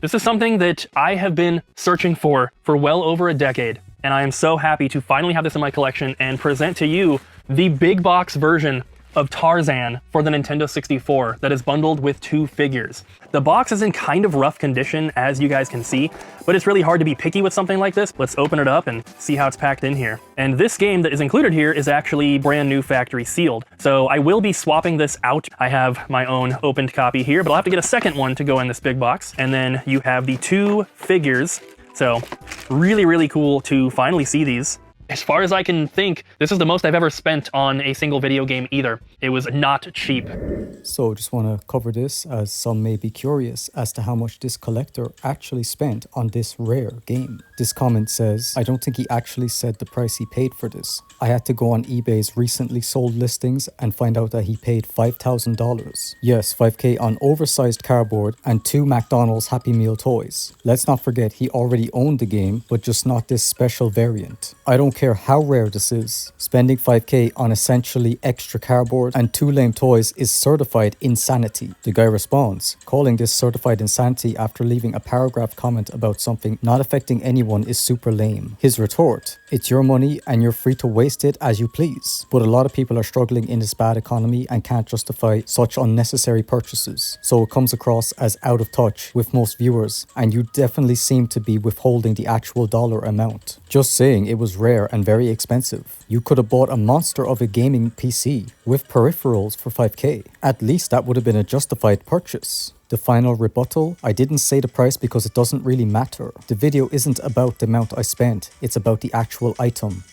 This is something that I have been searching for well over a decade, and I am so happy to finally have this in my collection and present to you the big box version of Tarzan for the Nintendo 64 that is bundled with 2 figures. The box is in kind of rough condition, as you guys can see, but it's really hard to be picky with something like this. Let's open it up and see how it's packed in here. And this game that is included here is actually brand new factory sealed. So I will be swapping this out. I have my own opened copy here, but I'll have to get a second one to go in this big box. And then you have the 2 figures. So really, really cool to finally see these. As far as I can think, this is the most I've ever spent on a single video game either. It was not cheap. So just want to cover this, as some may be curious as to how much this collector actually spent on this rare game. This comment says, I don't think he actually said the price he paid for this. I had to go on eBay's recently sold listings and find out that he paid $5,000. Yes, $5K on oversized cardboard and 2 McDonald's Happy Meal toys. Let's not forget he already owned the game, but just not this special variant. I don't care how rare this is. Spending $5K on essentially extra cardboard and 2 lame toys is certified insanity. The guy responds, calling this certified insanity after leaving a paragraph comment about something not affecting anyone is super lame. His retort, it's your money and you're free to waste it as you please. But a lot of people are struggling in this bad economy and can't justify such unnecessary purchases. So it comes across as out of touch with most viewers, and you definitely seem to be withholding the actual dollar amount. Just saying it was rare and very expensive. You could have bought a monster of a gaming PC with peripherals for $5K. At least that would have been a justified purchase. The final rebuttal, I didn't say the price because it doesn't really matter. The video isn't about the amount I spent, it's about the actual item.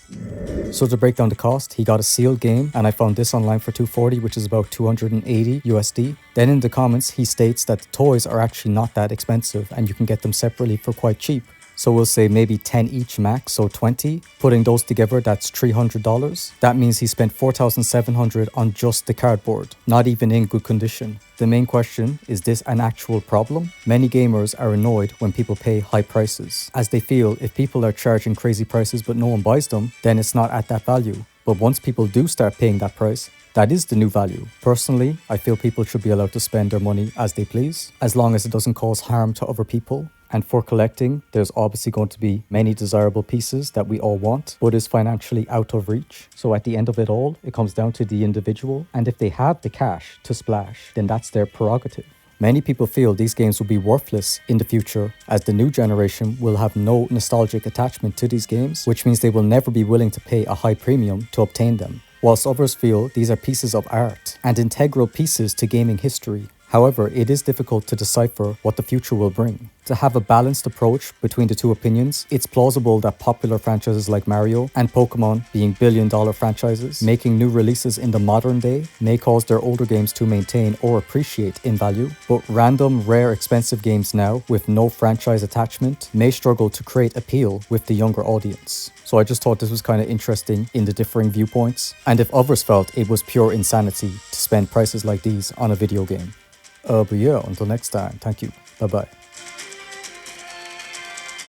So to break down the cost, he got a sealed game, and I found this online for $240, which is about 280 USD. Then in the comments, he states that the toys are actually not that expensive and you can get them separately for quite cheap. So we'll say maybe 10 each max, so 20. Putting those together, that's $300. That means he spent $4,700 on just the cardboard, not even in good condition. The main question, is this an actual problem? Many gamers are annoyed when people pay high prices, as they feel if people are charging crazy prices but no one buys them, then it's not at that value. But once people do start paying that price, that is the new value. Personally, I feel people should be allowed to spend their money as they please, as long as it doesn't cause harm to other people. And for collecting, there's obviously going to be many desirable pieces that we all want, but is financially out of reach. So at the end of it all, it comes down to the individual, and if they have the cash to splash, then that's their prerogative. Many people feel these games will be worthless in the future, as the new generation will have no nostalgic attachment to these games, which means they will never be willing to pay a high premium to obtain them. Whilst others feel these are pieces of art and integral pieces to gaming history. However, it is difficult to decipher what the future will bring. To have a balanced approach between the 2 opinions, it's plausible that popular franchises like Mario and Pokemon, being billion-dollar franchises, making new releases in the modern day may cause their older games to maintain or appreciate in value, but random, rare, expensive games now with no franchise attachment may struggle to create appeal with the younger audience. So I just thought this was kind of interesting in the differing viewpoints, and if others felt it was pure insanity to spend prices like these on a video game. But yeah, until next time, thank you. Bye-bye.